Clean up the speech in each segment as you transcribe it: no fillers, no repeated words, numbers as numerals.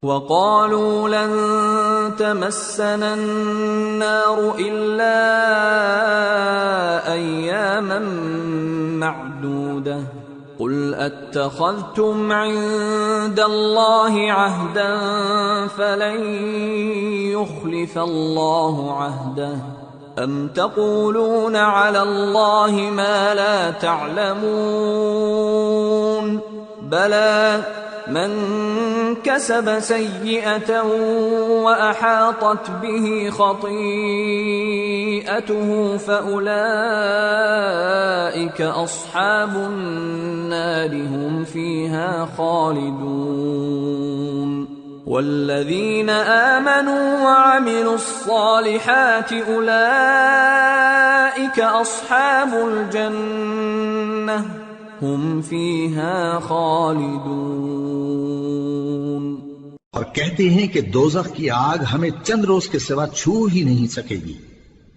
وقالوا لن تمسنا النار إلا أياما معدودة قل أتخذتم عند الله عهدا فلن يخلف الله عهده أم تقولون على الله ما لا تعلمون بلى من كسب سيئة وأحاطت به خطيئته فأولئك أصحاب النار هم فيها خالدون والذين آمنوا وعملوا الصالحات أولئك أصحاب الجنة ہم فیہا خالدون۔ اور کہتے ہیں کہ دوزخ کی آگ ہمیں چند روز کے سوا چھو ہی نہیں سکے گی۔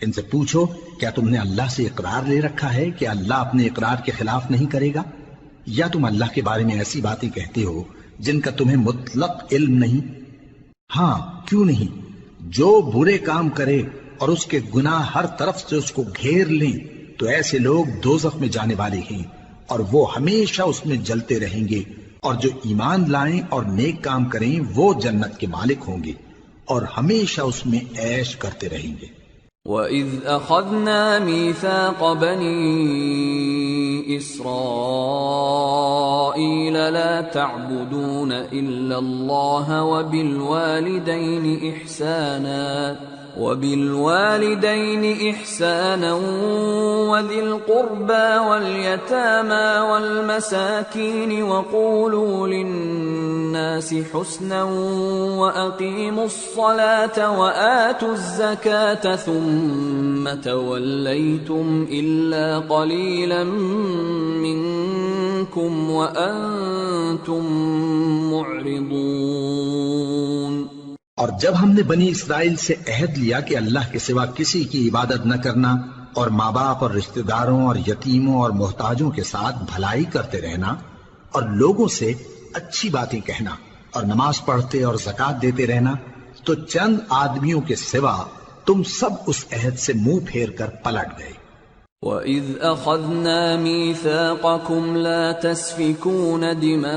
ان سے پوچھو کیا تم نے اللہ سے اقرار لے رکھا ہے کہ اللہ اپنے اقرار کے خلاف نہیں کرے گا، یا تم اللہ کے بارے میں ایسی باتیں کہتے ہو جن کا تمہیں مطلق علم نہیں؟ ہاں کیوں نہیں، جو برے کام کرے اور اس کے گناہ ہر طرف سے اس کو گھیر لیں تو ایسے لوگ دوزخ میں جانے والے ہیں اور وہ ہمیشہ اس میں جلتے رہیں گے، اور جو ایمان لائیں اور نیک کام کریں وہ جنت کے مالک ہوں گے اور ہمیشہ اس میں عیش کرتے رہیں گے۔ وَإِذْ أَخَذْنَا مِيثَاقَ بَنِي إِسْرَائِيلَ لَا تَعْبُدُونَ إِلَّا اللَّهَ وَبِالْوَالِدَيْنِ إِحْسَانًا وَذِي الْقُرْبَى وَالْيَتَامَى وَالْمَسَاكِينِ وَقُولُوا لِلنَّاسِ حُسْنًا وَأَقِيمُوا الصَّلَاةَ وَآتُوا الزَّكَاةَ ثُمَّ تَوَلَّيْتُمْ إِلَّا قَلِيلًا مِّنكُمْ وَأَنتُمْ مُعْرِضُونَ۔ اور جب ہم نے بنی اسرائیل سے عہد لیا کہ اللہ کے سوا کسی کی عبادت نہ کرنا اور ماں باپ اور رشتہ داروں اور یتیموں اور محتاجوں کے ساتھ بھلائی کرتے رہنا اور لوگوں سے اچھی باتیں کہنا اور نماز پڑھتے اور زکوٰۃ دیتے رہنا، تو چند آدمیوں کے سوا تم سب اس عہد سے منہ پھیر کر پلٹ گئے۔ وَإِذْ أَخَذْنَا مِيثَاقَكُمْ لَا تَسْفِكُونَ دِمَاءَكُمْ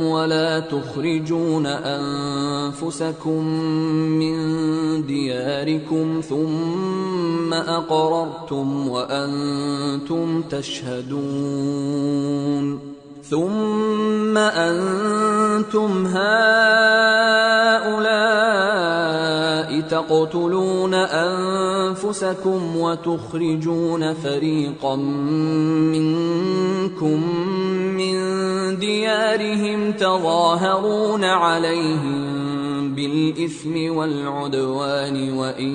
وَلَا تُخْرِجُونَ أَنفُسَكُمْ مِنْ دِيَارِكُمْ ثُمَّ أَقْرَرْتُمْ وَأَنْتُمْ تَشْهَدُونَ ثُمَّ أَنْتُمْ هَؤُلَاءِ تَقْتُلُونَ أَنفُسَكُمْ وَتُخْرِجُونَ فَرِيقًا مِّنكُم مِّن دِيَارِهِمْ تَظَاهَرُونَ عَلَيْهِم بِالْإِثْمِ وَالْعُدْوَانِ وَإِن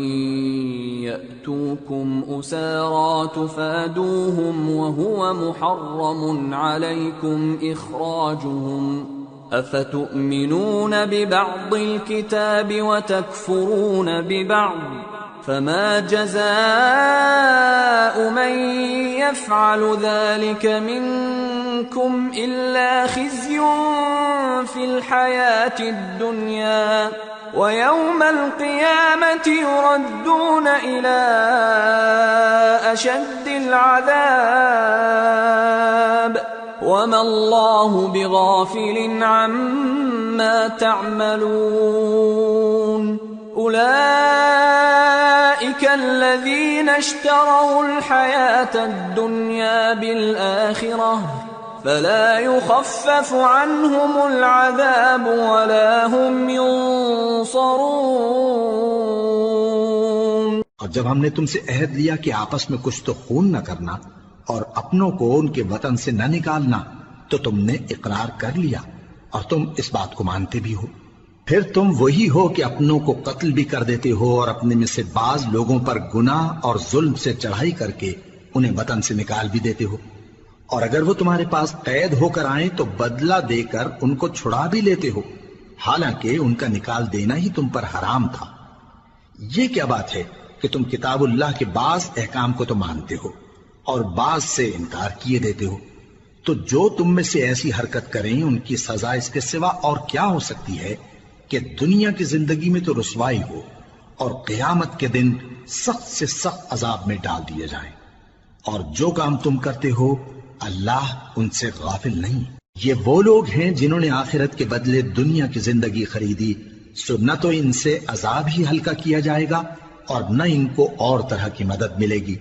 يَأْتُوكُمْ أُسَارَىٰ تُفَادُوهُمْ وَهُوَ مُحَرَّمٌ عَلَيْكُمْ إِخْرَاجُهُمْ أَفَتُؤْمِنُونَ بِبَعْضِ الْكِتَابِ وَتَكْفُرُونَ بِبَعْضٍ فَمَا جَزَاءُ مَن يَفْعَلُ ذَلِكَ مِنكُمْ إِلَّا خِزْيٌ فِي الْحَيَاةِ الدُّنْيَا وَيَوْمَ الْقِيَامَةِ يُرَدُّونَ إِلَىٰ أَشَدِّ الْعَذَابِ وَمَا اللَّهُ بِغَافِلٍ عَمَّا تَعْمَلُونَ أُولَئِكَ الَّذِينَ اشْتَرَوُا الْحَيَاةَ الدُّنْيَا بِالْآخِرَةِ فَلَا يُخَفَّفُ عَنْهُمُ الْعَذَابُ وَلَا هُمْ يُنصَرُونَ۔ اور جب ہم نے تم سے عہد لیا کہ آپس میں کچھ تو خون نہ کرنا اور اپنوں کو ان کے وطن سے نہ نکالنا، تو تم نے اقرار کر لیا اور تم اس بات کو مانتے بھی ہو۔ پھر تم وہی ہو کہ اپنوں کو قتل بھی کر دیتے ہو اور اپنے میں سے بعض لوگوں پر گناہ اور ظلم سے چڑھائی کر کے انہیں وطن سے نکال بھی دیتے ہو، اور اگر وہ تمہارے پاس قید ہو کر آئیں تو بدلہ دے کر ان کو چھڑا بھی لیتے ہو، حالانکہ ان کا نکال دینا ہی تم پر حرام تھا۔ یہ کیا بات ہے کہ تم کتاب اللہ کے بعض احکام کو تو مانتے ہو اور بعض سے انکار کیے دیتے ہو؟ تو جو تم میں سے ایسی حرکت کریں ان کی سزا اس کے سوا اور کیا ہو سکتی ہے کہ دنیا کی زندگی میں تو رسوائی ہو اور قیامت کے دن سخت سے سخت عذاب میں ڈال دیے جائیں۔ اور جو کام تم کرتے ہو اللہ ان سے غافل نہیں۔ یہ وہ لوگ ہیں جنہوں نے آخرت کے بدلے دنیا کی زندگی خریدی، سو نہ تو ان سے عذاب ہی ہلکا کیا جائے گا اور نہ ان کو اور طرح کی مدد ملے گی۔